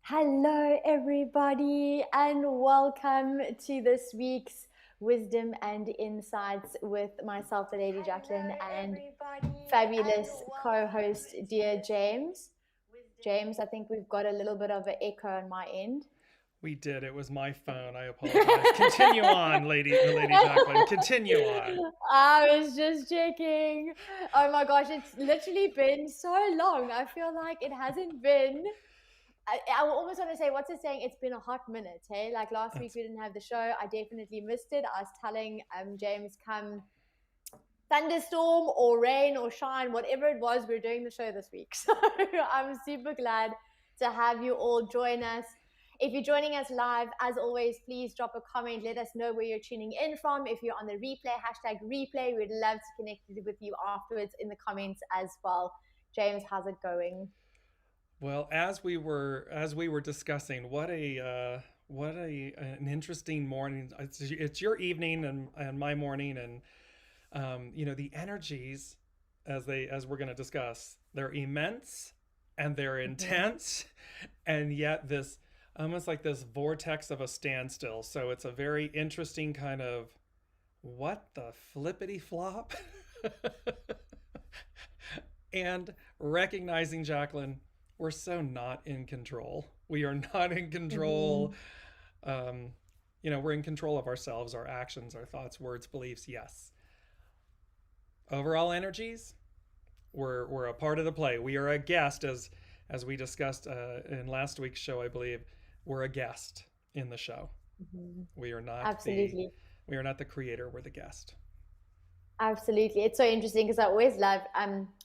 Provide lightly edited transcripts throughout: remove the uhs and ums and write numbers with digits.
Hello, everybody, and welcome to this week's Wisdom and Insights with myself, the Lady Jaclyn, and fabulous co-host, Dear James. James, I think we've got a little bit of an echo on my end. We did. It was my phone. I apologize. Continue on, Lady Jaclyn. Continue on. I was just checking. Oh my gosh, it's literally been so long. I feel like it hasn't been. I almost want to say, what's it saying? It's been a hot minute, hey? Like last week That's we didn't have the show. I definitely missed it. I was telling James, come thunderstorm or rain or shine, whatever it was, we're doing the show this week. So I'm super glad to have you all join us. If you're joining us live, as always, please drop a comment. Let us know where you're tuning in from. If you're on the replay, hashtag replay, we'd love to connect with you afterwards in the comments as well. James, how's it going? well, as we were discussing, what an interesting morning. It's your evening and my morning, and the energies as we're going to discuss, they're immense and they're Mm-hmm. intense, and yet this almost like this vortex of a standstill. So it's a very interesting kind of what the flippity flop. And recognizing, Jaclyn, we're so not in control. We are not in Mm-hmm. control. Um, we're in control of ourselves, our actions, our thoughts, words, beliefs. Yes. Overall energies, we're a part of the play. We are a guest, as we discussed in last week's show, I believe. We're a guest in the show. Mm-hmm. We are not the Absolutely. we are not the creator. We're the guest. Absolutely. It's so interesting because I always love,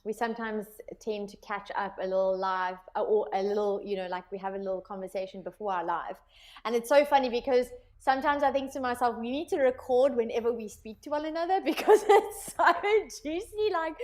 we sometimes tend to catch up a little live or a little, like we have a little conversation before our live. And it's so funny because sometimes I think to myself, we need to record whenever we speak to one another because it's so juicy. Like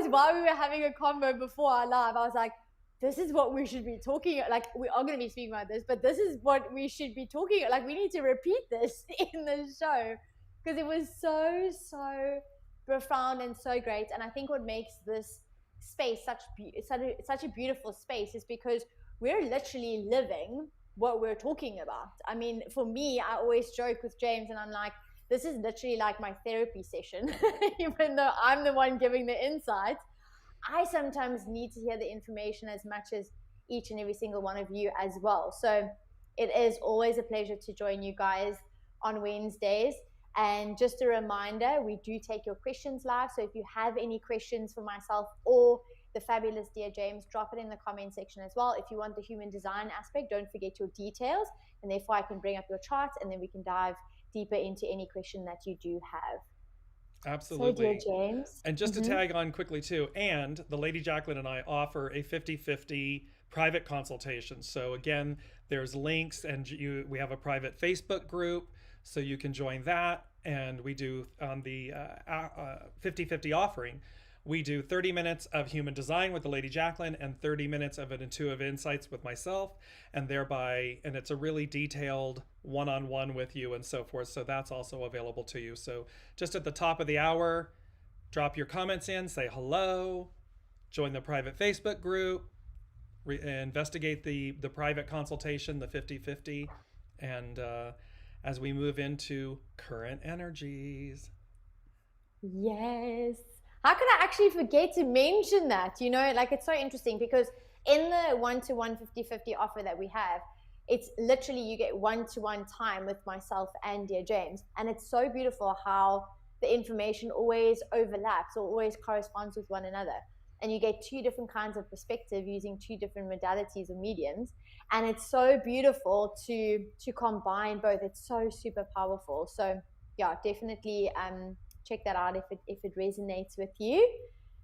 while we were having a convo before our live, I was like, this is what we should be talking. Like we are going to be speaking about this, but this is what we should be talking. Like we need to repeat this in the show because it was so profound and so great. And I think what makes this space such a beautiful space is because we're literally living what we're talking about. I mean, for me, I always joke with James and I'm like, this is literally like my therapy session. Even though I'm the one giving the insights, I sometimes need to hear the information as much as each and every single one of you as well. So it is always a pleasure to join you guys on Wednesdays. And just a reminder, we do take your questions live. So if you have any questions for myself or the fabulous Dear James, drop it in the comment section as well. If you want the human design aspect, don't forget your details. And therefore, I can bring up your charts and then we can dive deeper into any question that you do have. So, Dear Absolutely. James. And just to Mm-hmm. tag on quickly too, and the Lady Jaclyn and I offer a 50-50 private consultation. So again, there's links, and we have a private Facebook group, so you can join that. And we do on the 50-50 offering, we do 30 minutes of human design with the Lady Jaclyn and 30 minutes of an intuitive insights with myself, and it's a really detailed one-on-one with you and so forth. So that's also available to you. So just at the top of the hour, drop your comments in, say hello, join the private Facebook group, investigate the private consultation, the 50-50, and as we move into current energies. Yes. How could I actually forget to mention that? Like it's so interesting because in the 1-to-1 50-50 offer that we have, it's literally you get 1-to-1 time with myself and Dear James. And it's so beautiful how the information always overlaps or always corresponds with one another. And you get two different kinds of perspective using two different modalities or mediums. And it's so beautiful to combine both. It's so super powerful. So yeah, definitely check that out if it resonates with you.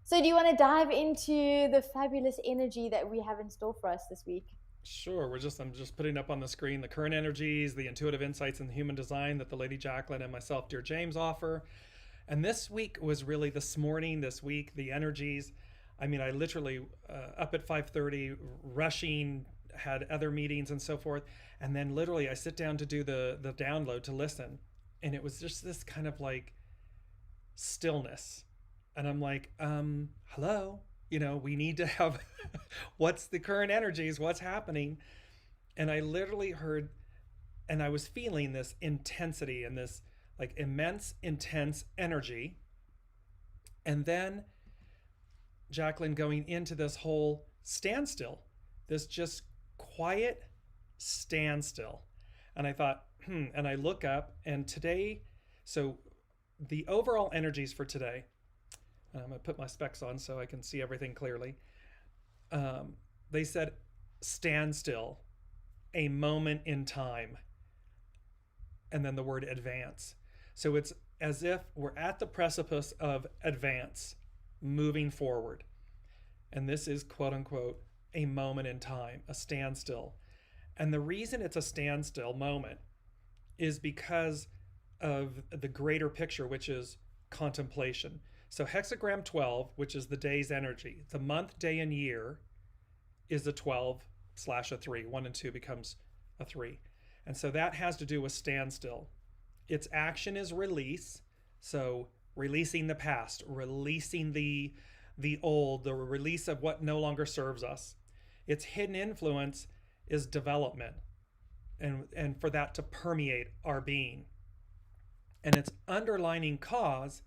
So, do you want to dive into the fabulous energy that we have in store for us this week? Sure, I'm just putting up on the screen the current energies, the intuitive insights, and the human design that the Lady Jaclyn and myself, Dear James, offer. And this week was really this morning, this week, the energies. I mean, I literally up at 5:30, rushing, had other meetings and so forth, and then literally I sit down to do the download to listen, and it was just this kind of like stillness, and I'm like, hello, we need to have what's the current energies, what's happening, And I literally heard, and I was feeling this intensity and this like immense, intense energy. And then Jaclyn going into this whole standstill, this just quiet standstill. And I thought, and I look up, and today, so the overall energies for today, I'm going to put my specs on so I can see everything clearly. They said standstill, a moment in time, and then the word advance. So it's as if we're at the precipice of advance, moving forward. And this is quote unquote a moment in time, a standstill. And the reason it's a standstill moment is because of the greater picture, which is contemplation. So hexagram 12, which is the day's energy, the month, day, and year is a 12 slash a 3. 1 and 2 becomes a 3. And so that has to do with standstill. Its action is release. So releasing the past, releasing the old, the release of what no longer serves us. Its hidden influence is development, and for that to permeate our being. And its underlining cause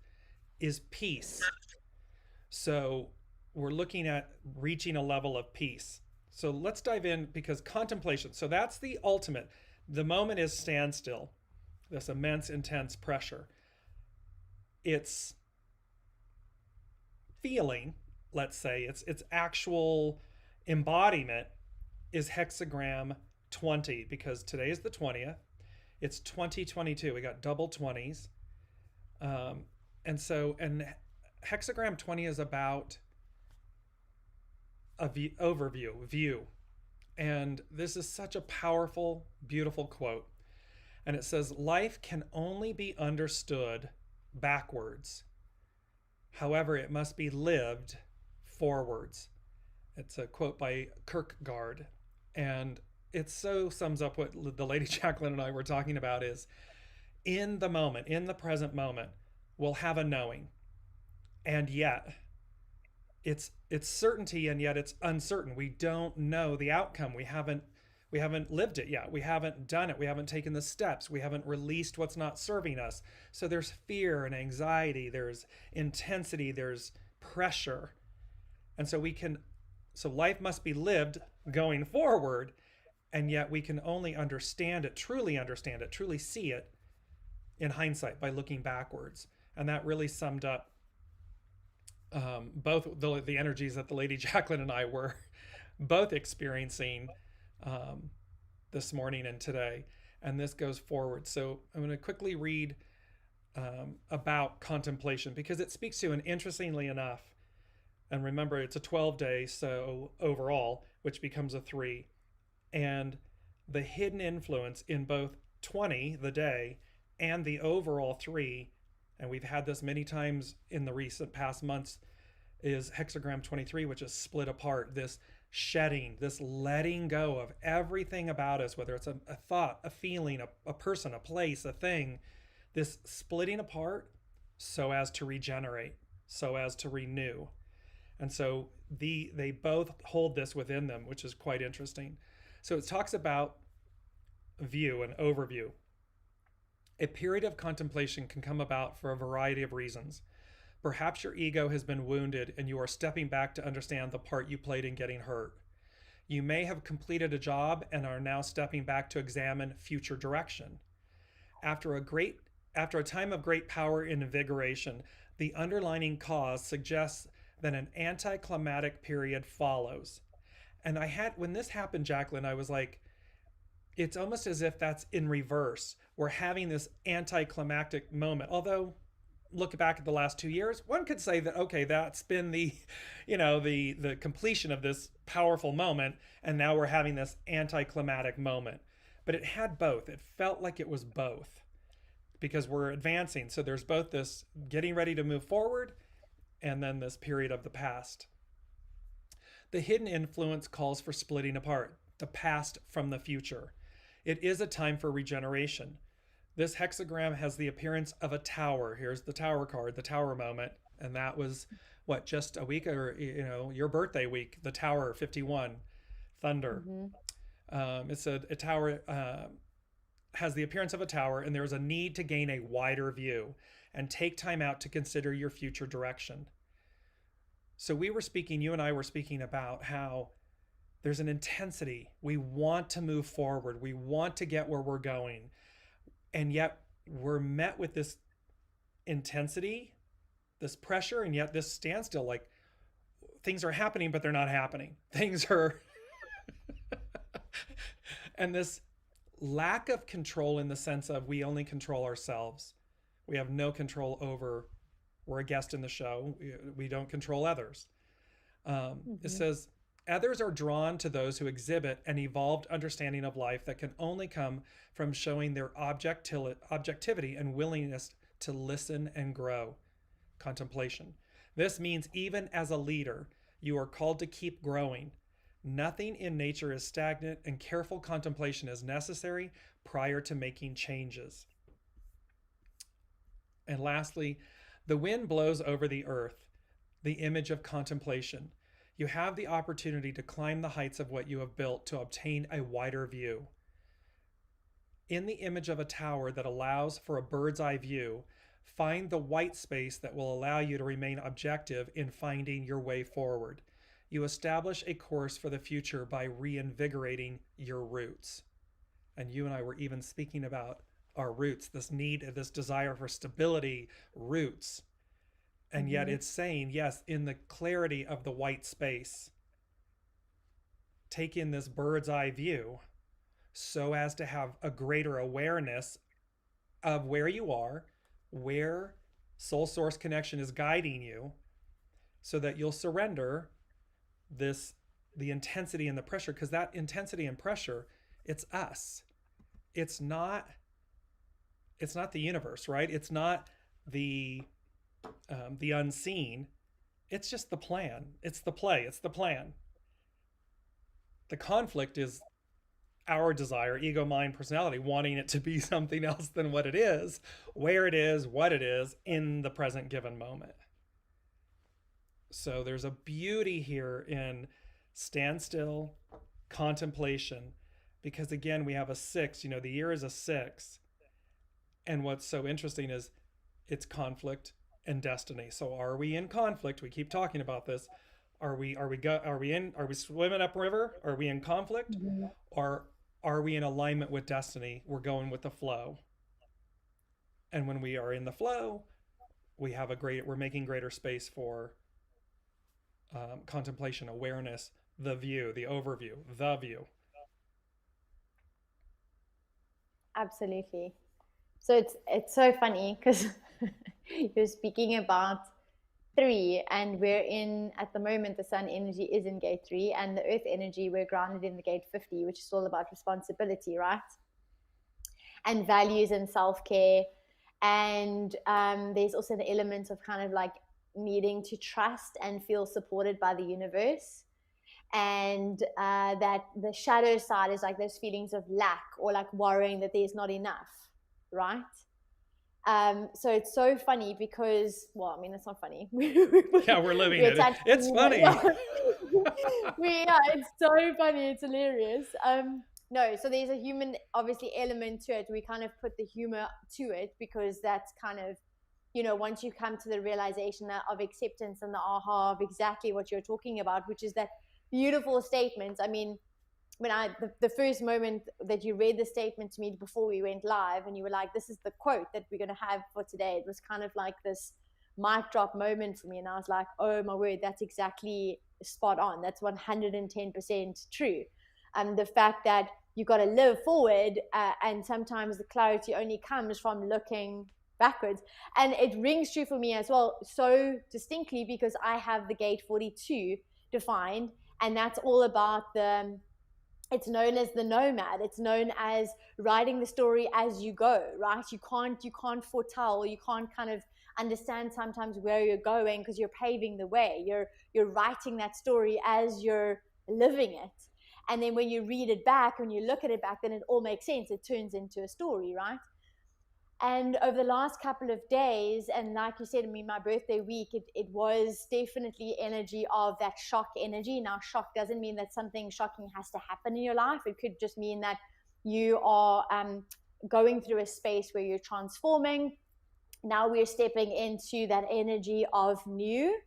is peace. So we're looking at reaching a level of peace. So let's dive in, because contemplation, so that's the ultimate. The moment is standstill, this immense, intense pressure. It's feeling, let's say, its actual embodiment is hexagram 20, because today is the 20th. It's 2022. We got double 20s. And hexagram 20 is about a view. And this is such a powerful, beautiful quote. And it says, life can only be understood backwards. However, it must be lived forwards. It's a quote by Kierkegaard. And it so sums up what the Lady Jaclyn and I were talking about is, in the moment, in the present moment, we'll have a knowing. And yet, it's certainty, and yet it's uncertain. We don't know the outcome. We haven't lived it yet. We haven't done it. We haven't taken the steps. We haven't released what's not serving us. So there's fear and anxiety. There's intensity. There's pressure. And so life must be lived going forward. And yet we can only understand it, truly see it in hindsight by looking backwards. And that really summed up both the energies that the Lady Jaclyn and I were both experiencing this morning and today. And this goes forward. So I'm going to quickly read about contemplation, because it speaks to, and interestingly enough, and remember, it's a 12-day, so overall, which becomes a 3. And the hidden influence in both 20, the day, and the overall 3, and we've had this many times in the recent past months, is hexagram 23, which is split apart. This shedding, this letting go of everything about us, whether it's a thought, a feeling, a person, a place, a thing, this splitting apart so as to regenerate, so as to renew. And so they both hold this within them, which is quite interesting. So it talks about view and overview. A period of contemplation can come about for a variety of reasons. Perhaps your ego has been wounded and you are stepping back to understand the part you played in getting hurt. You may have completed a job and are now stepping back to examine future direction. After a time of great power and invigoration, the underlying cause suggests that an anticlimactic period follows. And when this happened, Jaclyn, I was like, it's almost as if that's in reverse. We're having this anticlimactic moment. Although, look back at the last 2 years, one could say that, okay, that's been the completion of this powerful moment, and now we're having this anticlimactic moment. But it had both. It felt like it was both, because we're advancing. So there's both this getting ready to move forward, and then this period of the past. The hidden influence calls for splitting apart the past from the future. It is a time for regeneration. This hexagram has the appearance of a tower. Here's the tower card, the tower moment. And that was, just a week, or, your birthday week, the tower 51, thunder. It said a tower has the appearance of a tower, and there is a need to gain a wider view and take time out to consider your future direction. So you and I were speaking about how there's an intensity. We want to move forward. We want to get where we're going. And yet we're met with this intensity, this pressure, and yet this standstill. Like, things are happening, but they're not happening. Things are, and this lack of control in the sense of we only control ourselves. We have no control over, we're a guest in the show. We don't control others. It says, others are drawn to those who exhibit an evolved understanding of life that can only come from showing their objectivity and willingness to listen and grow. Contemplation. This means even as a leader, you are called to keep growing. Nothing in nature is stagnant, and careful contemplation is necessary prior to making changes. And lastly, the wind blows over the earth, the image of contemplation. You have the opportunity to climb the heights of what you have built to obtain a wider view. In the image of a tower that allows for a bird's eye view, find the white space that will allow you to remain objective in finding your way forward. You establish a course for the future by reinvigorating your roots. And you and I were even speaking about our roots, this need, this desire for stability, roots. And yet it's saying, yes, in the clarity of the white space, take in this bird's eye view so as to have a greater awareness of where you are, where soul source connection is guiding you, so that you'll surrender the intensity and the pressure, because that intensity and pressure, it's us. It's not the universe, right? It's not the unseen. It's just the plan. It's the play. It's the plan. The conflict is our desire, ego, mind, personality, wanting it to be something else than what it is, where it is, what it is in the present given moment. So there's a beauty here in standstill, contemplation, because again, we have a 6, the year is a 6. And what's so interesting is it's conflict and destiny. So are we in conflict? We keep talking about this. Are we swimming upriver? Are we in conflict? Or are we in alignment with destiny? We're going with the flow. And when we are in the flow, we're making greater space for contemplation, awareness, the view, the overview, the view. Absolutely. So it's so funny because you're speaking about 3, and we're in, at the moment, the sun energy is in gate 3, and the earth energy, we're grounded in the gate 50, which is all about responsibility, right? And values and self-care. And there's also the element of kind of like needing to trust and feel supported by the universe. And that the shadow side is like those feelings of lack, or like worrying that there's not enough, right? So it's so funny because, well, I mean, it's not funny. Yeah, we're living it. It's funny. It's so funny. It's hilarious. No, so there's a human, obviously, element to it. We kind of put the humor to it because that's kind of, once you come to the realization of acceptance and the aha of exactly what you're talking about, which is that beautiful statement. I mean, when the first moment that you read the statement to me before we went live, and you were like, this is the quote that we're going to have for today, it was kind of like this mic drop moment for me. And I was like, oh my word, that's exactly spot on. That's 110% true. The fact that you got to live forward, and sometimes the clarity only comes from looking backwards. And it rings true for me as well, so distinctly, because I have the gate 42 defined, and that's all about it's known as the nomad. It's known as writing the story as you go, right? You can't foretell, or you can't kind of understand sometimes where you're going, because you're paving the way. You're writing that story as you're living it. And then when you read it back, when you look at it back, then it all makes sense. It turns into a story, right? And over the last couple of days, and like you said, I mean, my birthday week, it was definitely energy of that shock energy. Now, shock doesn't mean that something shocking has to happen in your life. It could just mean that you are going through a space where you're transforming. Now we're stepping into that energy of new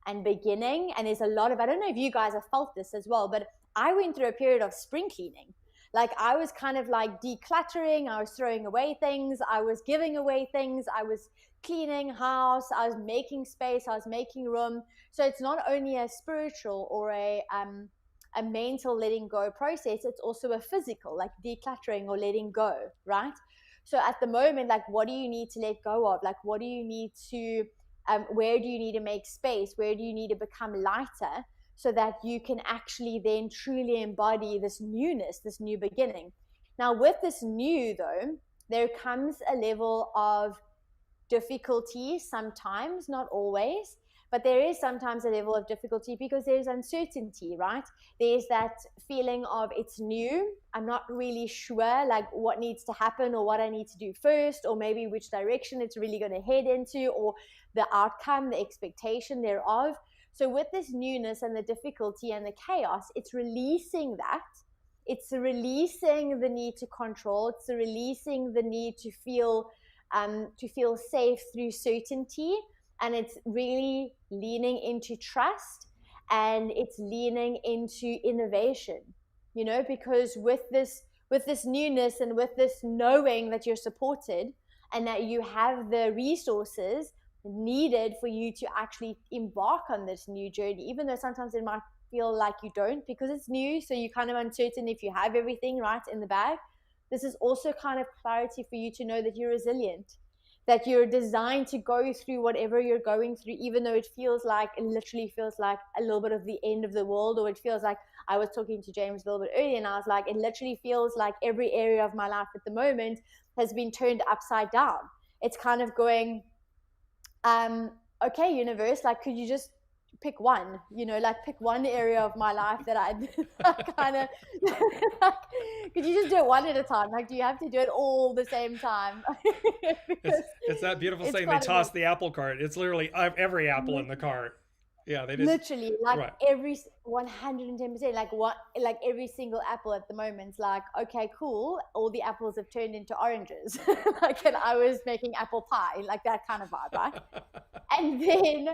and beginning. And there's a lot of, I don't know if you guys have felt this as well, but I went through a period of spring cleaning. Like I was kind of like decluttering, I was throwing away things, I was giving away things, I was cleaning house, I was making space, I was making room. So it's not only a spiritual or a mental letting go process, it's also a physical, like decluttering or letting go, right? So at the moment, like what do you need to let go of? Like what do you need to, where do you need to make space? Where do you need to become lighter? So that you can actually then truly embody this newness, this new beginning. Now, with this new, though, there comes a level of difficulty sometimes, not always, but there is sometimes a level of difficulty because there's uncertainty, right? There's that feeling of it's new. I'm not really sure like what needs to happen or what I need to do first, or maybe which direction it's really going to head into, or the outcome, the expectation thereof. So with this newness and the difficulty and the chaos, it's releasing that. It's releasing the need to control. It's releasing the need to feel safe through certainty. And it's really leaning into trust, and it's leaning into innovation, you know, because with this newness and with this knowing that you're supported and that you have the resources needed for you to actually embark on this new journey, even though sometimes it might feel like you don't because it's new, so you're kind of uncertain if you have everything right in the bag. This is also kind of clarity for you to know that you're resilient, that you're designed to go through whatever you're going through, even though it literally feels like a little bit of the end of the world, or it feels like, I was talking to James a little bit earlier and I was like, it literally feels like every area of my life at the moment has been turned upside down. It's kind of going, okay, universe, like, could you just pick one, you know, like pick one area of my life that I kind of, like, could you just do it one at a time? Like, do you have to do it all the same time? it's that beautiful saying, they toss the apple cart. It's literally every apple in the cart. Yeah, they just literally like right. Every 110%, like every single apple at the moment's like, okay, cool, all the apples have turned into oranges. Like, and I was making apple pie, like that kind of vibe, right? And then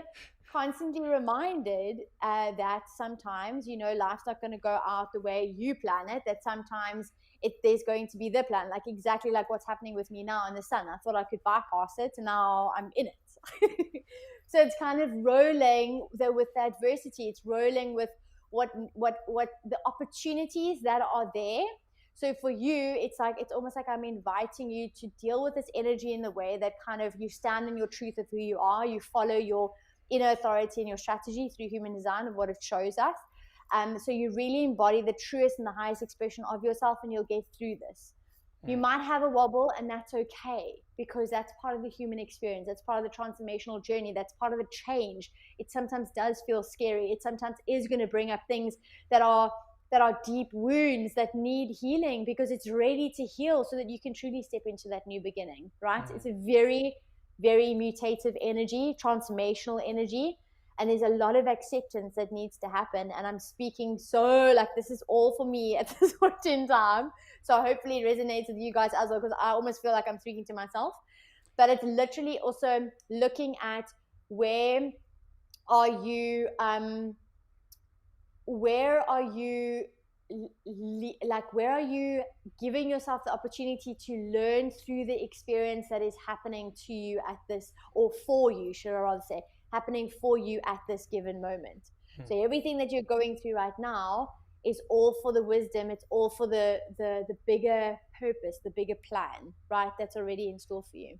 constantly reminded that sometimes, you know, life's not going to go out the way you plan it, that sometimes there's going to be the plan, like exactly like what's happening with me now in the sun. I thought I could bypass it, and now I'm in it. So it's kind of rolling with the adversity. It's rolling with what the opportunities that are there. So for you, it's almost like I'm inviting you to deal with this energy in the way that kind of you stand in your truth of who you are, you follow your inner authority and your strategy through human design of what it shows us. So you really embody the truest and the highest expression of yourself, and you'll get through this. You might have a wobble, and that's okay, because that's part of the human experience. That's part of the transformational journey. That's part of the change. It sometimes does feel scary. It sometimes is going to bring up things that are deep wounds that need healing, because it's ready to heal so that you can truly step into that new beginning, right? It's a very, very mutative energy, transformational energy. And there's a lot of acceptance that needs to happen. And I'm speaking so like this is all for me at this point in time. So hopefully it resonates with you guys as well, because I almost feel like I'm speaking to myself. But it's literally also looking at where are you giving yourself the opportunity to learn through the experience that is happening to you at this, or for you, should I rather say, happening for you at this given moment. So everything that you're going through right now is all for the wisdom. It's all for the bigger purpose, the bigger plan, right? That's already in store for you.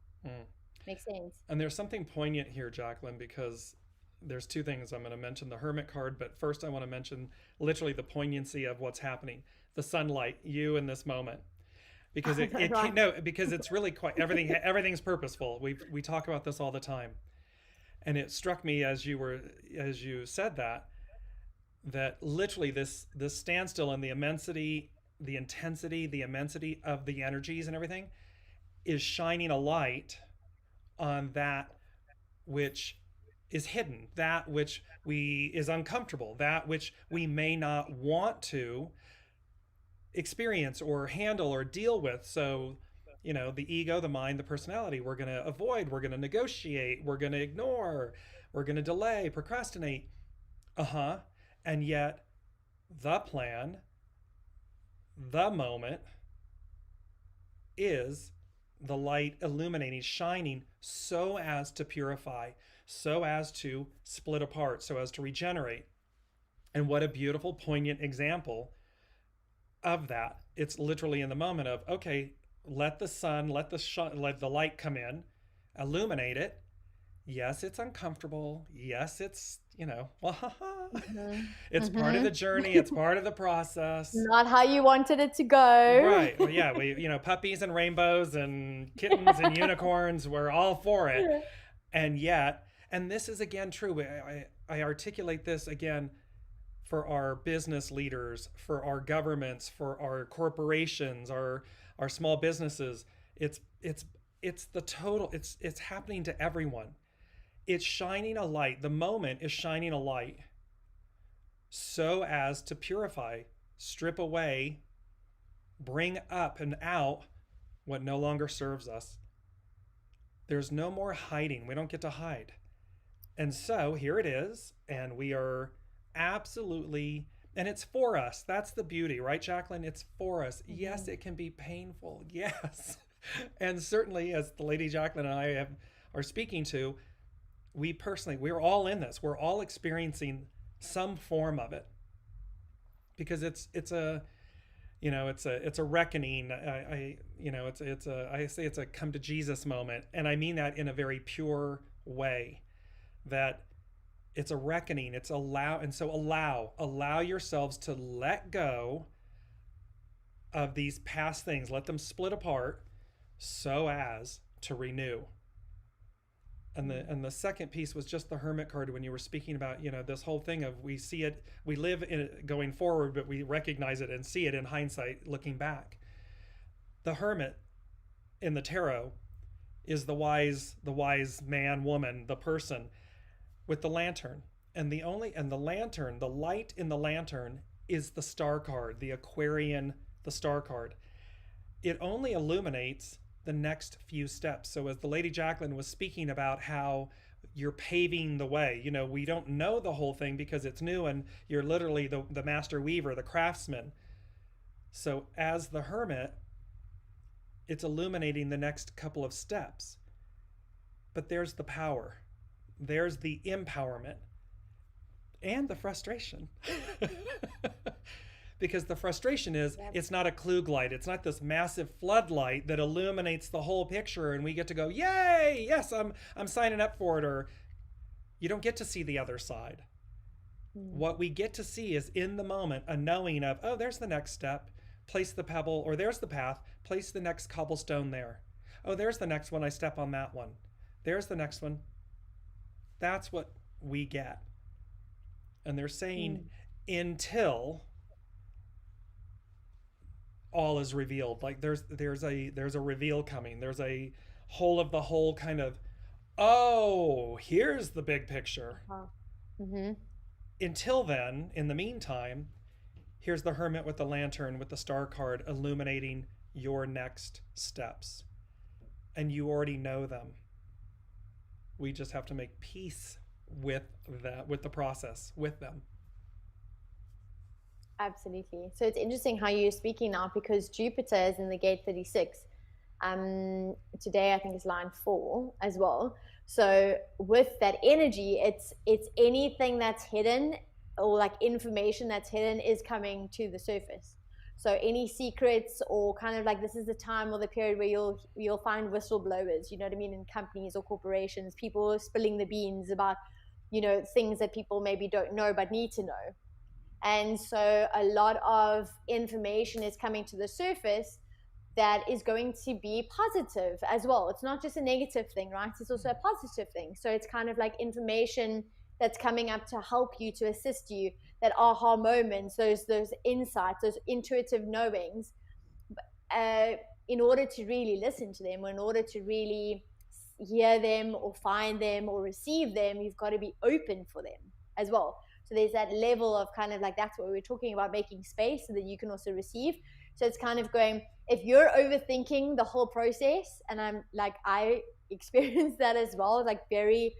Makes sense. And there's something poignant here, Jaclyn, because there's two things. I'm going to mention the Hermit card, but first I want to mention literally the poignancy of what's happening, the sunlight, you in this moment, because because it's really quite everything's purposeful. We talk about this all the time. And it struck me as you said that literally this standstill and the immensity, the intensity, the immensity of the energies and everything, is shining a light on that which is hidden, that which we is uncomfortable, that which we may not want to experience or handle or deal with. So, the ego, the mind, the personality, we're going to avoid, we're going to negotiate, we're going to ignore, we're going to delay, procrastinate. Uh-huh. And yet the plan, the moment is the light illuminating, shining so as to purify, so as to split apart, so as to regenerate. And what a beautiful, poignant example of that. It's literally in the moment of, okay, let the sun, let the light come in, illuminate it. Yes, it's uncomfortable. Yes, it's, Mm-hmm. it's part of Mm-hmm. the journey. It's part of the process. Not how you wanted it to go. Right. Well, yeah, puppies and rainbows and kittens and unicorns, we're all for it. And yet, and this is again true, I articulate this again for our business leaders, for our governments, for our corporations, our small businesses. It's the total, it's happening to everyone. It's shining a light. The moment is shining a light so as to purify, strip away, bring up and out what no longer serves us. There's no more hiding. We don't get to hide. And so here it is, and we are absolutely, and it's for us. That's the beauty, right, Jaclyn? It's for us. Mm-hmm. Yes, it can be painful. Yes. And certainly, as the Lady Jaclyn and I are speaking to, we're all in this. We're all experiencing some form of it, because it's a reckoning. I say it's a come to Jesus moment, and I mean that in a very pure way. That it's a reckoning. It's allow yourselves to let go of these past things. Let them split apart so as to renew. And the second piece was just the Hermit card, when you were speaking about, this whole thing of, we see it, we live in it going forward, but we recognize it and see it in hindsight looking back. The Hermit in the tarot is the wise man, woman, the person with the lantern. And the lantern, the light in the lantern is the star card, the Aquarian, the star card. It only illuminates the next few steps. So as the Lady Jaclyn was speaking about how you're paving the way, we don't know the whole thing because it's new, and you're literally the master weaver, the craftsman. So as the Hermit, it's illuminating the next couple of steps. But there's the power, there's the empowerment, and the frustration. Because the frustration is, It's not a Klug light. It's not this massive floodlight that illuminates the whole picture and we get to go, yay, yes, I'm signing up for it. Or you don't get to see the other side. What we get to see is, in the moment, a knowing of, oh, there's the next step. Place the pebble, or there's the path. Place the next cobblestone there. Oh, there's the next one. I step on that one. There's the next one. That's what we get. And they're saying, until all is revealed, like there's a reveal coming. There's a whole of the whole kind of, oh, here's the big picture. Mm-hmm. Until then, in the meantime, here's the Hermit with the lantern, with the star card, illuminating your next steps. And you already know them. We just have to make peace with that, with the process, with them. Absolutely. So it's interesting how you're speaking now, because Jupiter is in the gate 36. Today I think it's line 4 as well. So with that energy, it's anything that's hidden, or like information that's hidden, is coming to the surface. So any secrets, or kind of like, this is the time or the period where you'll find whistleblowers, in companies or corporations, people spilling the beans about, things that people maybe don't know but need to know. And so a lot of information is coming to the surface that is going to be positive as well. It's not just a negative thing, right? It's also a positive thing. So it's kind of like information that's coming up to help you, to assist you, that aha moments, those insights, those intuitive knowings. in order to really listen to them, or in order to really hear them or find them or receive them, you've got to be open for them as well. So there's that level of kind of like, that's what we were talking about, making space so that you can also receive. So it's kind of going, if you're overthinking the whole process, and I'm like, I experienced that as well, like very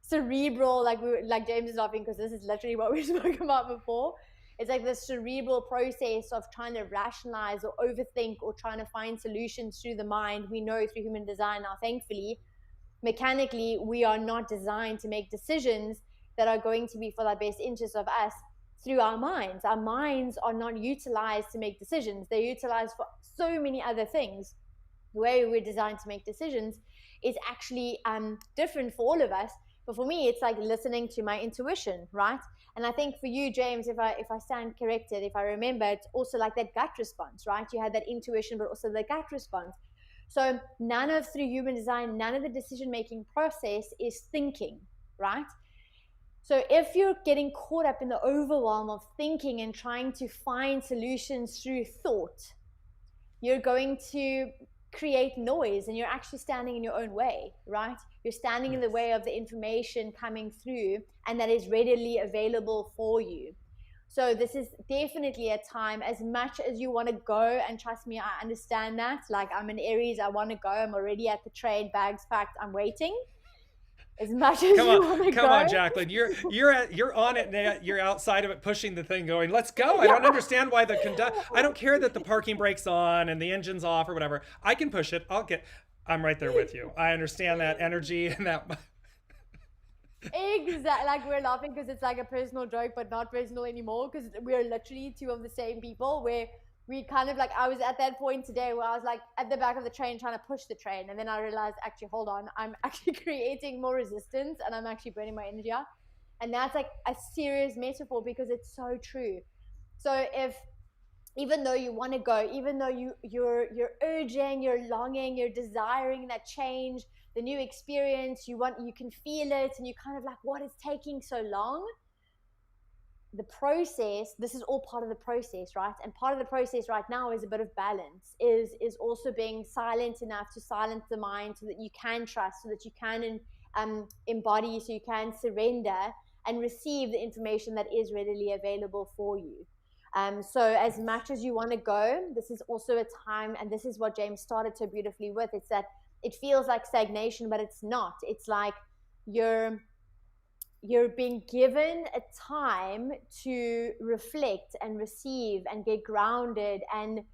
cerebral, like James is laughing because this is literally what we spoke about before. It's like this cerebral process of trying to rationalize or overthink or trying to find solutions through the mind. We know through human design now, thankfully, mechanically, we are not designed to make decisions that are going to be for the best interest of us through our minds. Our minds are not utilized to make decisions. They're utilized for so many other things. The way we're designed to make decisions is actually different for all of us. But for me, it's like listening to my intuition, right? And I think for you, James, if I stand corrected, if I remember, it's also like that gut response, right? You had that intuition, but also the gut response. So through human design, none of the decision-making process is thinking, right? So if you're getting caught up in the overwhelm of thinking and trying to find solutions through thought, you're going to create noise, and you're actually standing in your own way, right? You're standing in the way of the information coming through, and that is readily available for you. So this is definitely a time, as much as you want to go, and trust me, I understand that. Like, I'm an Aries, I want to go, I'm already at the train, bags packed, I'm waiting. As much as you want to go. Come on, Jaclyn. You're on it now. You're outside of it, pushing the thing, going, "Let's go." I don't understand why I don't care that the parking brake's on and the engine's off or whatever. I can push it. I'm right there with you. I understand that energy and that. Exactly. Like, we're laughing because it's like a personal joke, but not personal anymore, because we're literally two of the same people, where we kind of like, I was at that point today where I was like at the back of the train trying to push the train, and then I realized, actually, hold on, I'm actually creating more resistance, and I'm actually burning my energy out. And that's like a serious metaphor, because it's so true. So even though you want to go, even though you're urging, you're longing, you're desiring that change, the new experience, you can feel it, and you kind of like, what is taking so long? The process, this is all part of the process, right? And part of the process right now is a bit of balance, is also being silent enough to silence the mind, so that you can trust, so that you can embody, so you can surrender and receive the information that is readily available for you. So as much as you want to go, this is also a time, and this is what James started so beautifully with, it's that it feels like stagnation, but it's not. It's like you're being given a time to reflect and receive and get grounded and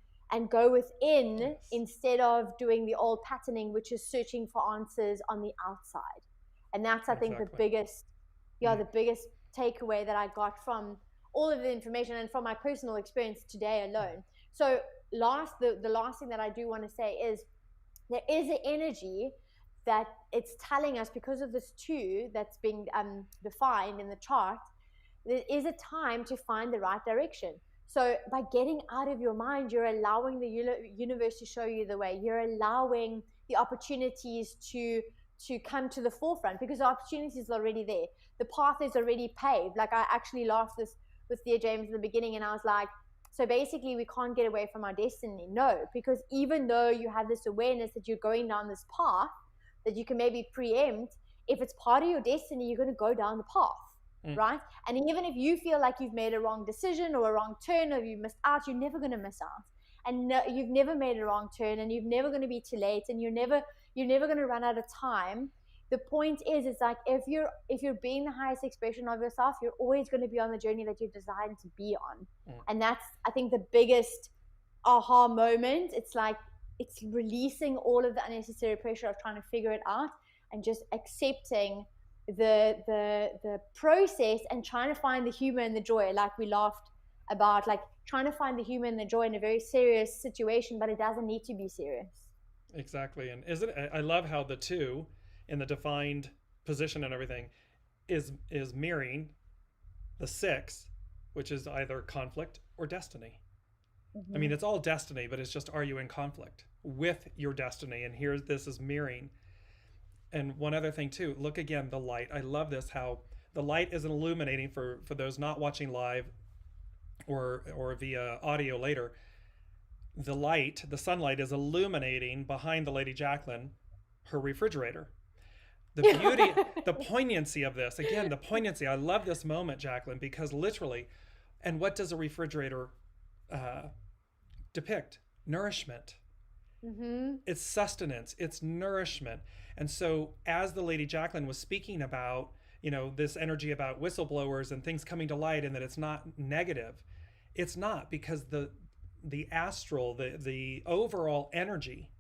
go within, yes, instead of doing the old patterning, which is searching for answers on the outside. And that's, I think, the biggest takeaway that I got from all of the information and from my personal experience today alone. So the last thing that I do want to say is, there is an energy that it's telling us, because of this two that's being defined in the chart, there is a time to find the right direction. So by getting out of your mind, you're allowing the universe to show you the way. You're allowing the opportunities to come to the forefront, because the opportunity is already there. The path is already paved. Like, I actually laughed this with DearJames in the beginning, and I was like, so basically we can't get away from our destiny. No, because even though you have this awareness that you're going down this path, that you can maybe preempt, if it's part of your destiny, you're going to go down the path, right? And even if you feel like you've made a wrong decision or a wrong turn, or you missed out, you're never going to miss out. And no, you've never made a wrong turn, and you're never going to be too late, and you're never going to run out of time. The point is, it's like, if you're being the highest expression of yourself, you're always going to be on the journey that you're designed to be on. And that's, I think, the biggest aha moment. It's like, it's releasing all of the unnecessary pressure of trying to figure it out, and just accepting the process, and trying to find the humor and the joy, like we laughed about, like trying to find the humor and the joy in a very serious situation, but it doesn't need to be serious. Exactly. And I love how the two in the defined position and everything is mirroring the 6, which is either conflict or destiny. I mean, it's all destiny, but it's just, are you in conflict with your destiny? And this is mirroring. And one other thing too, look again, the light. I love this, how the light is illuminating for those not watching live or via audio later. the sunlight is illuminating behind the Lady Jaclyn her refrigerator. The beauty, the poignancy of this, again, the poignancy. I love this moment, Jaclyn, because literally, and what does a refrigerator depict? Nourishment. Mm-hmm. It's sustenance, it's nourishment. And so as the Lady Jaclyn was speaking about, this energy about whistleblowers and things coming to light, and that it's not negative, it's not, because the astral, the overall energy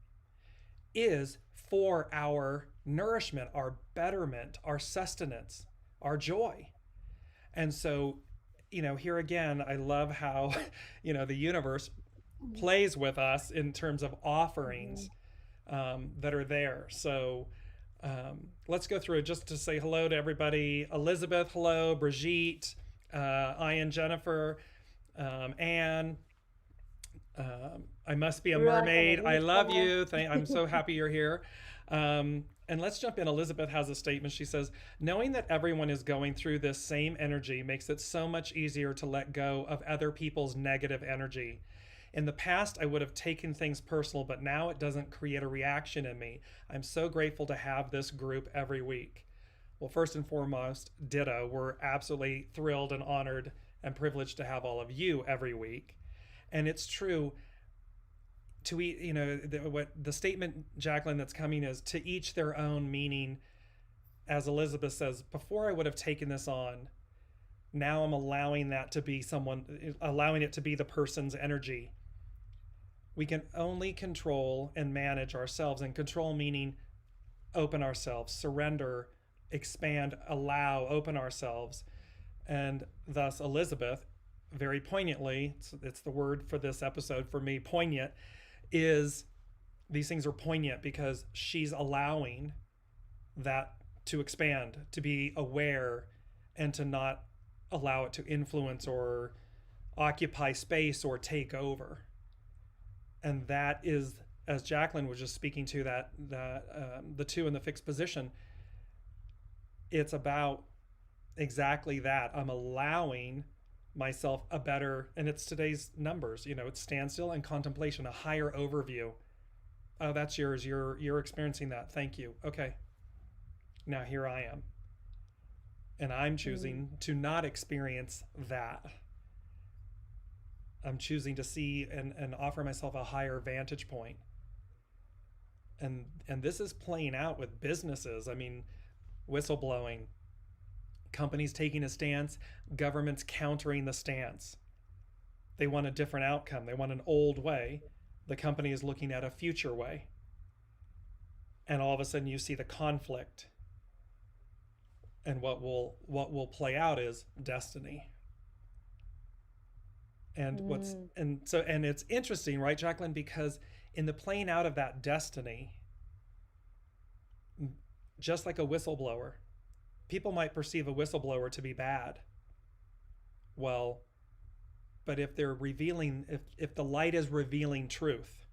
is for our nourishment, our betterment, our sustenance, our joy. And so, here again, I love how, the universe plays with us in terms of offerings that are there. So let's go through it just to say hello to everybody. Elizabeth, hello. Brigitte, Ian, Jennifer, Anne. I must be a mermaid. I love you. I'm so happy you're here. And let's jump in. Elizabeth has a statement. She says, knowing that everyone is going through this same energy makes it so much easier to let go of other people's negative energy. In the past, I would have taken things personal, but now it doesn't create a reaction in me. I'm so grateful to have this group every week. Well, first and foremost, ditto. We're absolutely thrilled and honored and privileged to have all of you every week. And it's true, what the statement, Jaclyn, that's coming is to each their own, meaning, as Elizabeth says, before I would have taken this on, now I'm allowing that to be allowing it to be the person's energy. We can only control and manage ourselves, and control meaning open ourselves, surrender, expand, allow, open ourselves. And thus Elizabeth, very poignantly, it's the word for this episode for me, poignant, is these things are poignant because she's allowing that to expand, to be aware, and to not allow it to influence or occupy space or take over. And that is, as Jaclyn was just speaking to, that the two in the fixed position, it's about exactly that. I'm allowing myself a better, and it's today's numbers, it's standstill and contemplation, a higher overview. Oh, that's yours. You're experiencing that. Thank you. Okay. Now here I am. And I'm choosing to not experience that. I'm choosing to see and offer myself a higher vantage point. And this is playing out with businesses. I mean, whistleblowing, companies taking a stance, governments countering the stance. They want a different outcome. They want an old way. The company is looking at a future way. And all of a sudden you see the conflict. And what will play out is destiny. And and it's interesting, right, Jaclyn, because in the playing out of that destiny, just like a whistleblower, people might perceive a whistleblower to be bad. Well, but if they're revealing, if the light is revealing truth,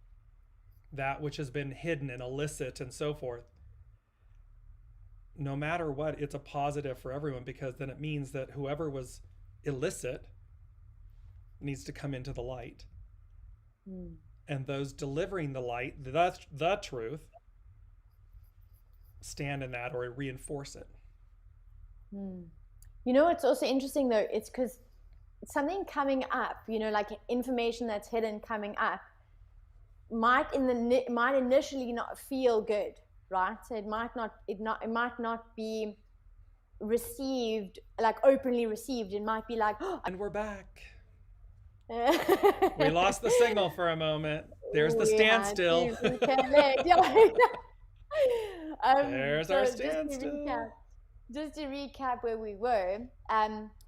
that which has been hidden and illicit and so forth, no matter what, it's a positive for everyone, because then it means that whoever was illicit needs to come into the light. And those delivering the light, the truth, stand in that or reinforce it. It's also interesting though, it's because something coming up, like information that's hidden coming up might initially not feel good, right? So it might not be received, like openly received. It might be like, and we're back. We lost the signal for a moment. There's the standstill. There's our standstill. Just to recap where we were,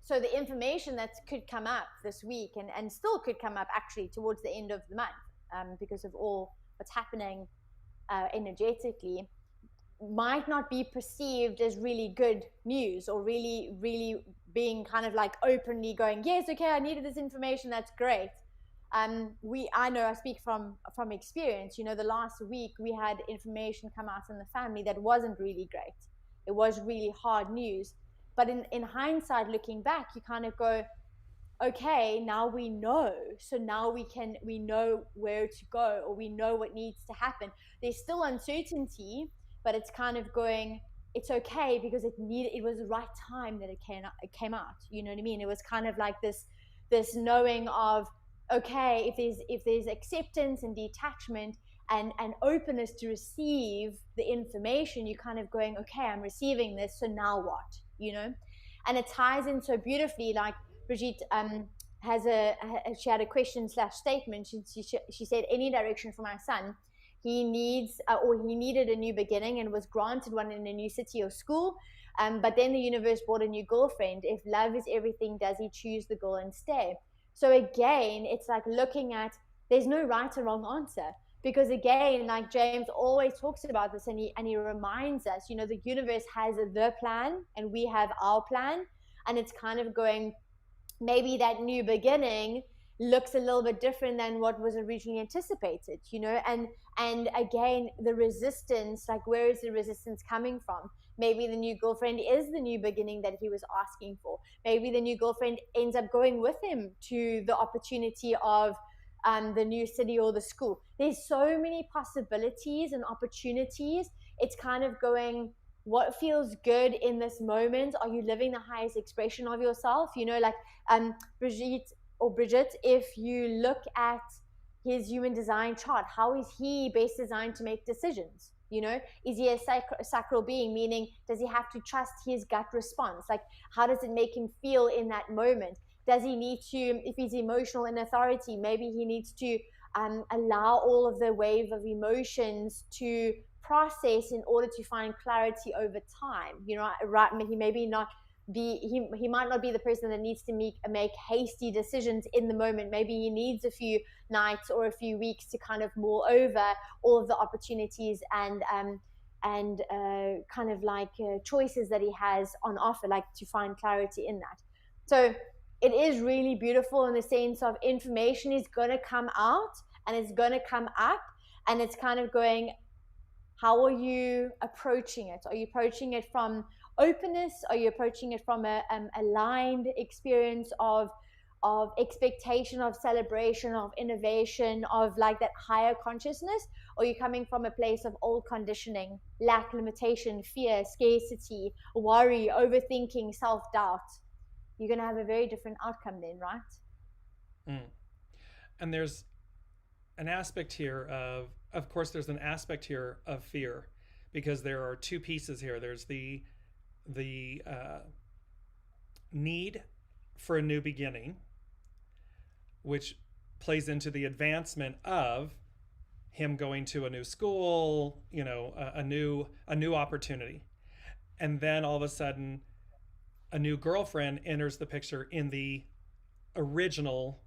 so the information that could come up this week and still could come up actually towards the end of the month, because of all what's happening energetically, might not be perceived as really good news, or really, really being kind of like openly going, yes, okay, I needed this information, that's great. I know, I speak from experience, the last week we had information come out in the family that wasn't really great. It was really hard news. But in hindsight, looking back, you kind of go, okay, now we know. So now we know where to go, or we know what needs to happen. There's still uncertainty, but it's kind of going, it's okay, because it was the right time that it came out. You know what I mean? It was kind of like this knowing of, okay, if there's acceptance and detachment and openness to receive the information, you're kind of going, okay, I'm receiving this, so now what? And it ties in so beautifully. Like Brigitte she had a question slash statement. She said, any direction for my son. He needs, or he needed a new beginning and was granted one in a new city or school. But then the universe brought a new girlfriend. If love is everything, does he choose the girl and stay? So again, it's like looking at, there's no right or wrong answer. Because again, like James always talks about this, and he reminds us, the universe has the plan and we have our plan. And it's kind of going, maybe that new beginning looks a little bit different than what was originally anticipated, and again, the resistance, like, where is the resistance coming from? Maybe the new girlfriend is the new beginning that he was asking for. Maybe the new girlfriend ends up going with him to the opportunity of the new city or the school. There's so many possibilities and opportunities. It's kind of going, what feels good in this moment? Are you living the highest expression of yourself? Like Bridget, if you look at his human design chart, how is he best designed to make decisions? Is he a sacral being, meaning does he have to trust his gut response? Like, how does it make him feel in that moment? Does he need to, if he's emotional in authority, maybe he needs to allow all of the wave of emotions to process in order to find clarity over time? Right? He maybe not be, he might not be the person that needs to make hasty decisions in the moment. Maybe he needs a few nights or a few weeks to kind of mull over all of the opportunities and kind of like choices that he has on offer, like to find clarity in that. So it is really beautiful in the sense of information is going to come out and it's going to come up, and it's kind of going, how are you approaching it? Are you approaching it from openness? Are you approaching it from a aligned experience of expectation, of celebration, of innovation, of like that higher consciousness? Or are you coming from a place of old conditioning, lack, limitation, fear, scarcity, worry, overthinking, self-doubt? You're going to have a very different outcome then, right? And there's an aspect here of course, there's an aspect here of fear, because there are two pieces here. There's the need for a new beginning, which plays into the advancement of him going to a new school, a new opportunity. And then all of a sudden, a new girlfriend enters the picture in the original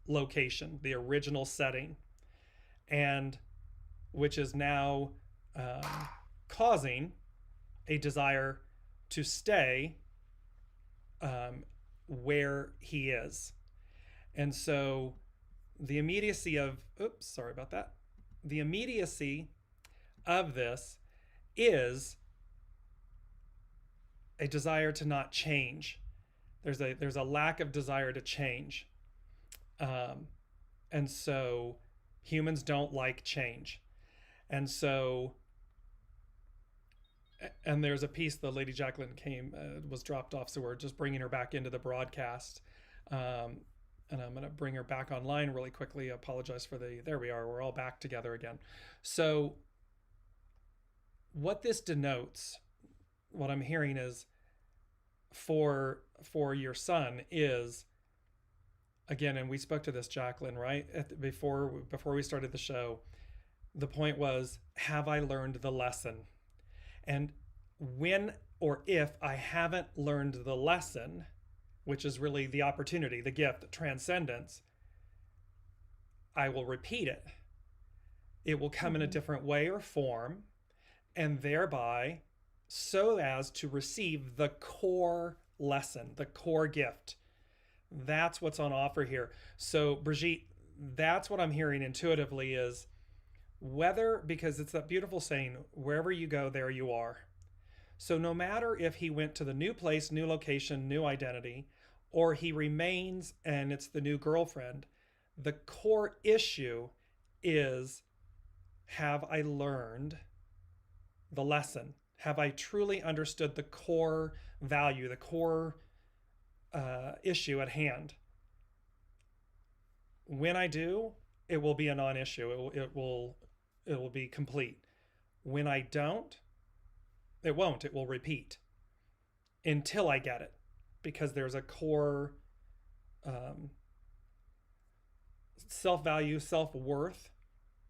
location, the original setting, and which is now causing a desire to stay where he is. And so the immediacy of, the immediacy of this is a desire to not change. There's a lack of desire to change. And so humans don't like change. And so, and there's a piece the Lady Jaclyn was dropped off, so we're just bringing her back into the broadcast. And I'm going to bring her back online really quickly. I apologize for there we are. We're all back together again. So what this denotes, what I'm hearing is, for your son is, again, and we spoke to this, Jaclyn, right? Before we started the show, the point was, have I learned the lesson? And when or if I haven't learned the lesson, which is really the opportunity, the gift, transcendence, I will repeat it. It will come in a different way or form, and thereby so as to receive the core lesson, the core gift. That's what's on offer here. So Brigitte, that's what I'm hearing intuitively is, because it's that beautiful saying, wherever you go, there you are. So no matter if he went to the new place, new location, new identity, or he remains and it's the new girlfriend, the core issue is, have I learned the lesson? Have I truly understood the core value, the core issue at hand? When I do, it will be a non-issue. It will be complete. When I don't, it won't. It will repeat until I get it, because there's a core self-value, self-worth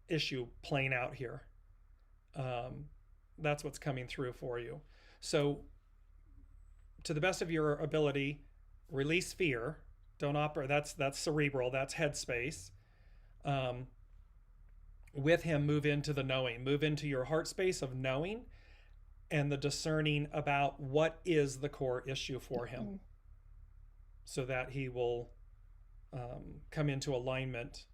issue playing out here. That's what's coming through for you. So, to the best of your ability, release fear. Don't operate. That's cerebral. That's headspace. With him, move into the knowing. Move into your heart space of knowing, and the discerning about what is the core issue for him, so that he will come into alignment.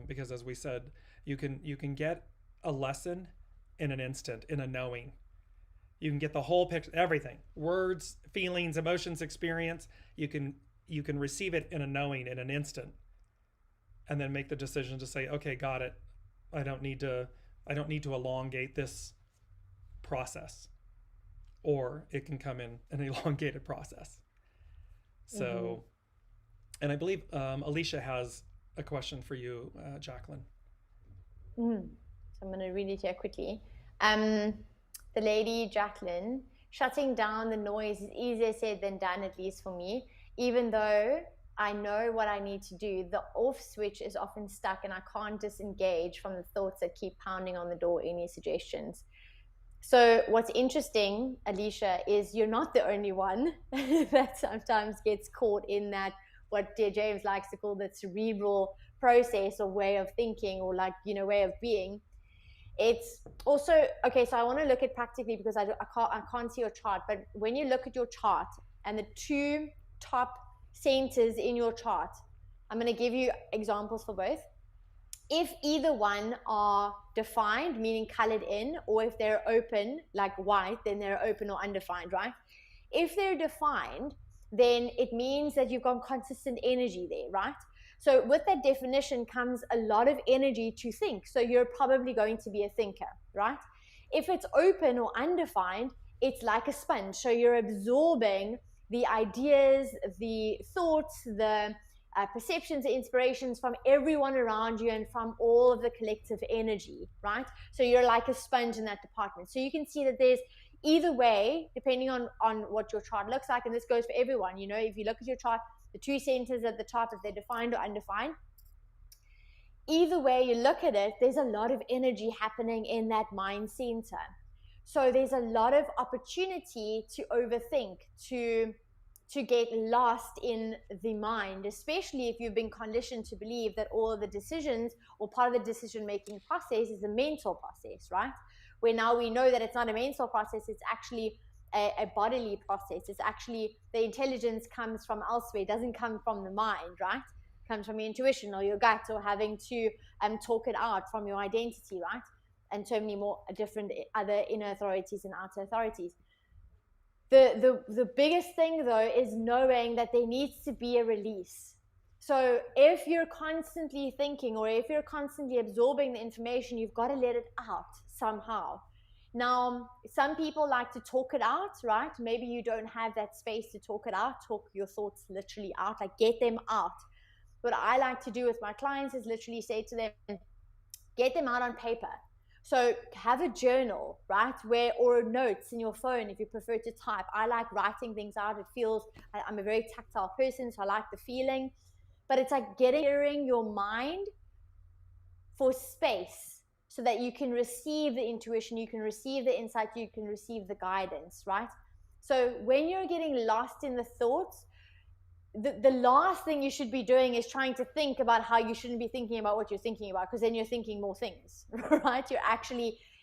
Because, as we said, you can get a lesson in an instant, in a knowing. You can get the whole picture, everything, words, feelings, emotions, experience. You can receive it in a knowing, in an instant, and then make the decision to say, okay, got it. I don't need to elongate this process, or it can come in an elongated process. So, and I believe Alicia has a question for you, Jaclyn. So I'm going to read it here quickly. The lady Jaclyn, shutting down the noise is easier said than done, at least for me. Even though I know what I need to do, the off switch is often stuck and I can't disengage from the thoughts that keep pounding on the door. Any suggestions? So what's interesting, Alicia, is you're not the only one that sometimes gets caught in that, what DearJames likes to call the cerebral process or way of thinking, or way of being. It's also, okay, so I want to look at practically, because I can't see your chart, but when you look at your chart and the two top centers in your chart, I'm going to give you examples for both. If either one are defined, meaning colored in, or if they're open, like white, then they're open or undefined, right? If they're defined, then it means that you've got consistent energy there, right? So with that definition comes a lot of energy to think. So you're probably going to be a thinker, right? If it's open or undefined, it's like a sponge. So you're absorbing the ideas, the thoughts, the perceptions, the inspirations from everyone around you and from all of the collective energy, right? So you're like a sponge in that department. So you can see that there's either way, depending on what your chart looks like, and this goes for everyone, if you look at your chart, the two centers at the top, if they're defined or undefined, either way you look at it, there's a lot of energy happening in that mind center. So there's a lot of opportunity to overthink, to get lost in the mind, especially if you've been conditioned to believe that all of the decisions or part of the decision-making process is a mental process, right? Where now we know that it's not a mental process, it's actually a bodily process. It's actually, the intelligence comes from elsewhere. It doesn't come from the mind, right? It comes from your intuition or your gut, or having to talk it out from your identity, right? And so many more different other inner authorities and outer authorities. The biggest thing though is knowing that there needs to be a release. So if you're constantly thinking, or if you're constantly absorbing the information, you've got to let it out somehow. Now, some people like to talk it out, right? Maybe you don't have that space to talk it out, talk your thoughts literally out, like get them out. What I like to do with my clients is literally say to them, get them out on paper. So have a journal, right? Or notes in your phone if you prefer to type. I like writing things out. It feels, I'm a very tactile person, so I like the feeling. But it's like getting your mind for space, so that you can receive the intuition, you can receive the insight, you can receive the guidance, right? So when you're getting lost in the thoughts, the last thing you should be doing is trying to think about how you shouldn't be thinking about what you're thinking about, because then you're thinking more things, right?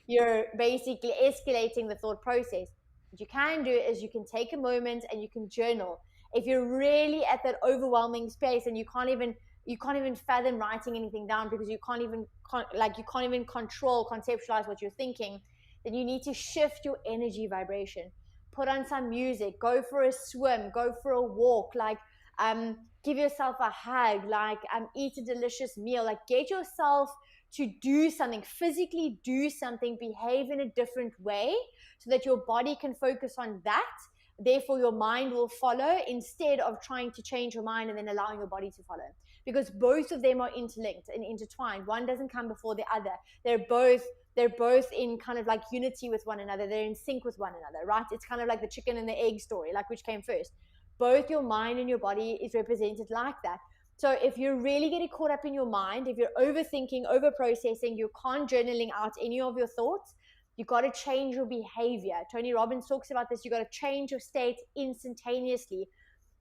You're basically escalating the thought process. What you can do is you can take a moment and you can journal. If you're really at that overwhelming space and you can't even fathom writing anything down, because you can't even conceptualize what you're thinking, then you need to shift your energy vibration. Put on some music, go for a swim, go for a walk, like Give yourself a hug, like eat a delicious meal, like get yourself to do something, physically do something, behave in a different way so that your body can focus on that. Therefore, your mind will follow instead of trying to change your mind and then allowing your body to follow. Because both of them are interlinked and intertwined. One doesn't come before the other. They're both in kind of like unity with one another. They're in sync with one another, right? It's kind of like the chicken and the egg story, like which came first. Both your mind and your body is represented like that. So if you're really getting caught up in your mind, if you're overthinking, over-processing, you can't journaling out any of your thoughts, you got to change your behavior. Tony Robbins talks about this. You got to change your state instantaneously.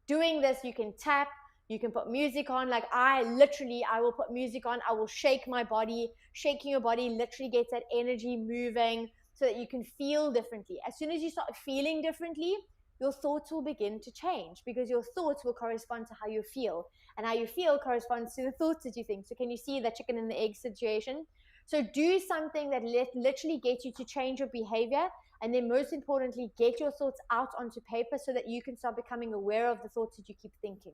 Doing this, you can tap, you can put music on. Like I will put music on. I will shake my body. Shaking your body literally gets that energy moving so that you can feel differently. As soon as you start feeling differently, your thoughts will begin to change because your thoughts will correspond to how you feel, and how you feel corresponds to the thoughts that you think. So can you see the chicken and the egg situation? So do something that literally gets you to change your behavior, and then most importantly, get your thoughts out onto paper so that you can start becoming aware of the thoughts that you keep thinking,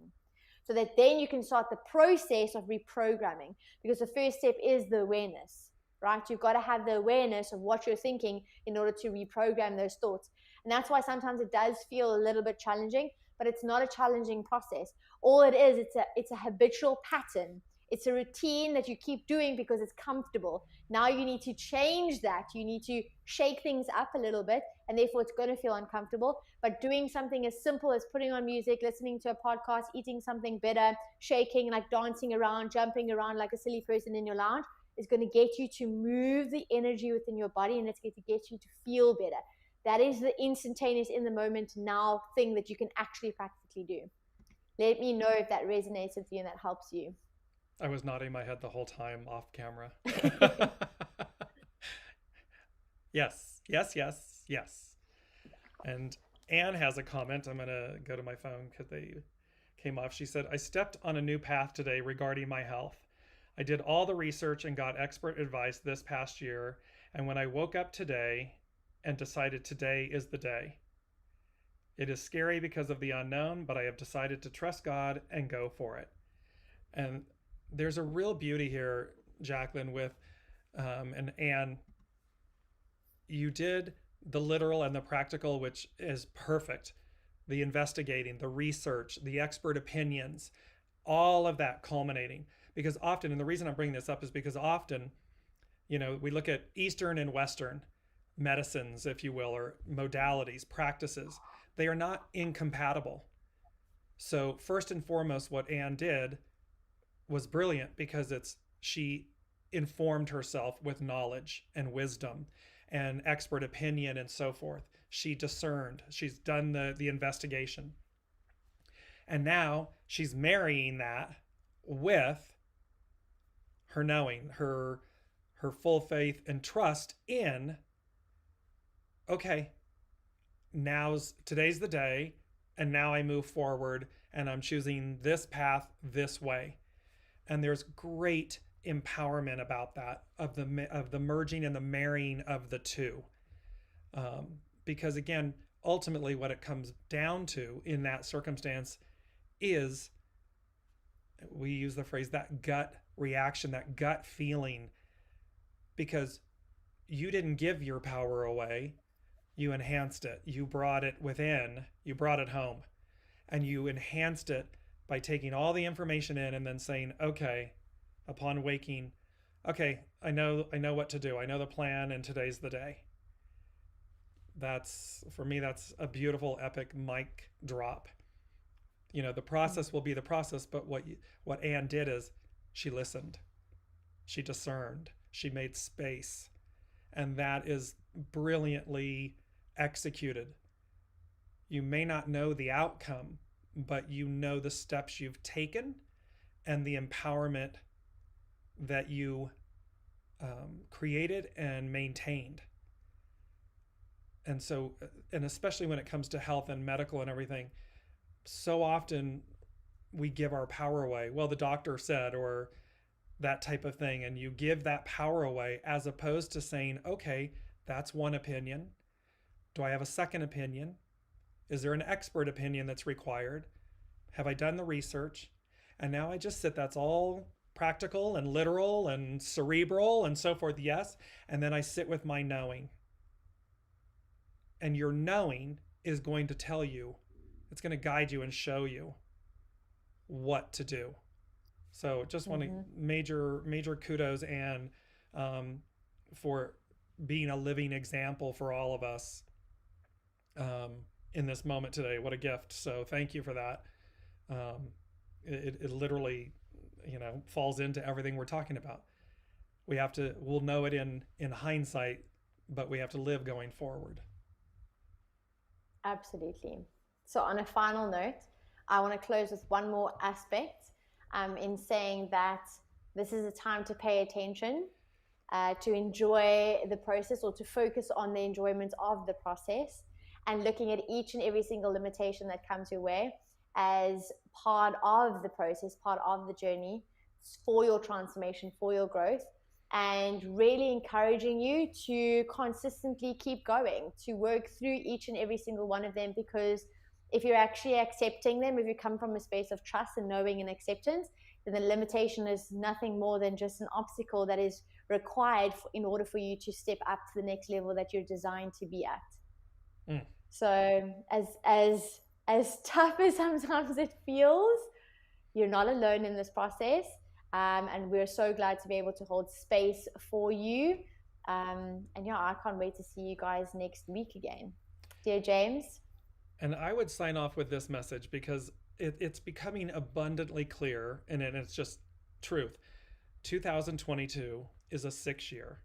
so that then you can start the process of reprogramming, because the first step is the awareness, right? You've got to have the awareness of what you're thinking in order to reprogram those thoughts. And that's why sometimes it does feel a little bit challenging, but it's not a challenging process. All it is, it's a habitual pattern. It's a routine that you keep doing because it's comfortable. Now you need to change that. You need to shake things up a little bit, and therefore it's going to feel uncomfortable. But doing something as simple as putting on music, listening to a podcast, eating something better, shaking, like dancing around, jumping around like a silly person in your lounge, is going to get you to move the energy within your body, and it's going to get you to feel better. That is the instantaneous, in the moment now thing that you can actually practically do. Let me know if that resonates with you and that helps you. I was nodding my head the whole time off camera. Yes, yes, yes, yes. And Anne has a comment. I'm going to go to my phone because they came off. She said, I stepped on a new path today regarding my health. I did all the research and got expert advice this past year. And when I woke up today and decided today is the day. It is scary because of the unknown, but I have decided to trust God and go for it. And there's a real beauty here, Jaclyn, with, and Anne, you did the literal and the practical, which is perfect. The investigating, the research, the expert opinions, all of that culminating. Because often, and the reason I'm bringing this up is because often, we look at Eastern and Western medicines, if you will, or modalities, practices. They are not incompatible. So first and foremost, what Anne did was brilliant because she informed herself with knowledge and wisdom and expert opinion and so forth. She discerned. She's done the investigation. And now she's marrying that with her knowing, her full faith and trust in, okay, today's the day, and now I move forward and I'm choosing this path this way. And there's great empowerment about that, of the merging and the marrying of the two. Because again, ultimately what it comes down to in that circumstance is, we use the phrase, that gut reaction, that gut feeling, because you didn't give your power away. You enhanced it. You brought it within. You brought it home. And you enhanced it by taking all the information in and then saying, okay, upon waking, okay, I know what to do. I know the plan, and today's the day. For me, that's a beautiful, epic mic drop. The process will be the process, but what Anne did is she listened. She discerned. She made space. And that is brilliantly executed. You may not know the outcome, but you know the steps you've taken and the empowerment that you created and maintained. And so, and especially when it comes to health and medical and everything, so often we give our power away. Well, the doctor said, or that type of thing. And you give that power away, as opposed to saying, okay, that's one opinion. Do I have a second opinion? Is there an expert opinion that's required? Have I done the research? And now I just sit. That's all practical and literal and cerebral and so forth. Yes. And then I sit with my knowing. And your knowing is going to tell you, it's going to guide you and show you what to do. So just want to major kudos and for being a living example for all of us in this moment today. What a gift. So thank you for that. It literally, falls into everything we're talking about. We'll know it in hindsight, but we have to live going forward. Absolutely. So on a final note, I want to close with one more aspect in saying that this is a time to pay attention, to enjoy the process, or to focus on the enjoyment of the process, and looking at each and every single limitation that comes your way as part of the process, part of the journey for your transformation, for your growth, and really encouraging you to consistently keep going, to work through each and every single one of them, because if you're actually accepting them, if you come from a space of trust and knowing and acceptance, then the limitation is nothing more than just an obstacle that is required in order for you to step up to the next level that you're designed to be at. So as tough as sometimes it feels, you're not alone in this process. And we're so glad to be able to hold space for you. And yeah, I can't wait to see you guys next week again. Dear James. And I would sign off with this message because it's becoming abundantly clear, and it's just truth. 2022 is a 6 year,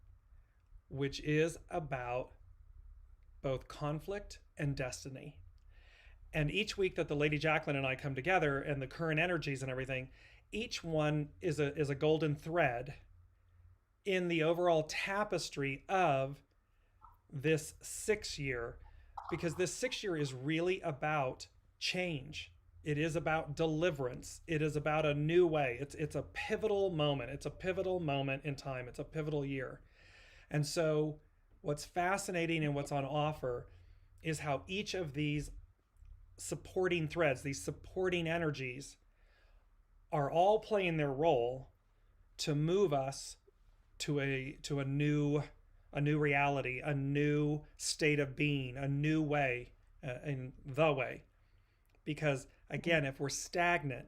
which is about both conflict and destiny. And each week that the Lady Jaclyn and I come together, and the current energies and everything, each one is a golden thread in the overall tapestry of this 6 year, because this 6 year is really about change. It is about deliverance. It is about a new way. It's a pivotal moment. It's a pivotal moment in time. It's a pivotal year. And so what's fascinating and what's on offer is how each of these supporting threads, these supporting energies, are all playing their role to move us to a new reality, a new state of being, a new way, in the way. Because again, if we're stagnant,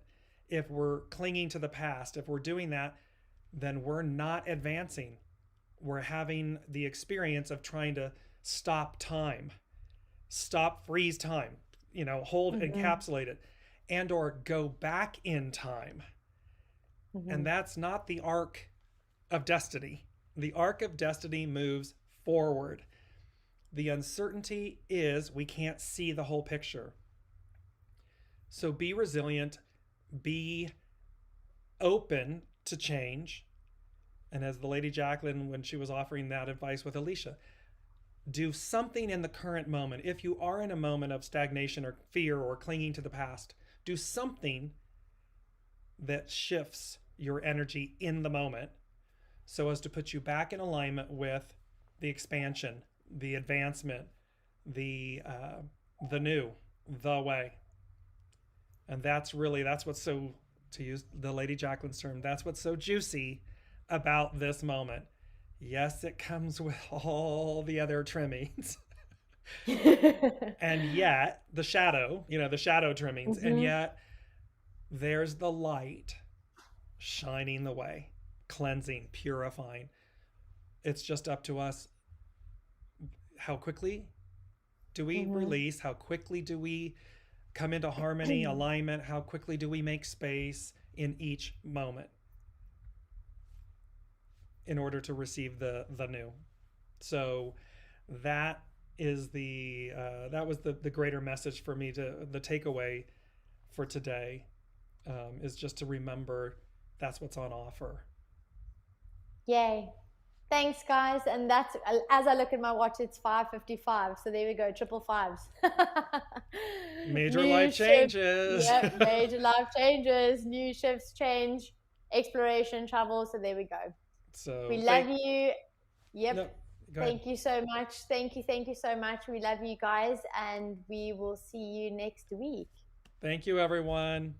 if we're clinging to the past, if we're doing that, then we're not advancing. We're having the experience of trying to stop time, freeze time, hold, encapsulate it, and or go back in time. And that's not the arc of destiny. The arc of destiny moves forward. The uncertainty is we can't see the whole picture. So be resilient, be open to change. And as the Lady Jaclyn, when she was offering that advice with Alicia, do something in the current moment. If you are in a moment of stagnation or fear or clinging to the past, do something that shifts your energy in the moment so as to put you back in alignment with the expansion, the advancement, the new, the way. And that's what's so, to use the Lady Jaclyn's term, that's what's so juicy about this moment. Yes, it comes with all the other trimmings. And yet the shadow trimmings, and yet there's the light shining the way, cleansing, purifying. It's just up to us. How quickly do we release? How quickly do we come into harmony, alignment? How quickly do we make space in each moment in order to receive the new? So that is that was the greater message for me. The takeaway for today is just to remember that's what's on offer. Yay. Thanks, guys. And that's, as I look at my watch, it's 5:55. So there we go, triple fives. Major life changes. Yep, major life changes, new shifts, change, exploration, travel. So there we go. So we love you. Yep. No, thank you so much. Thank you so much. We love you guys, and we will see you next week. Thank you, everyone.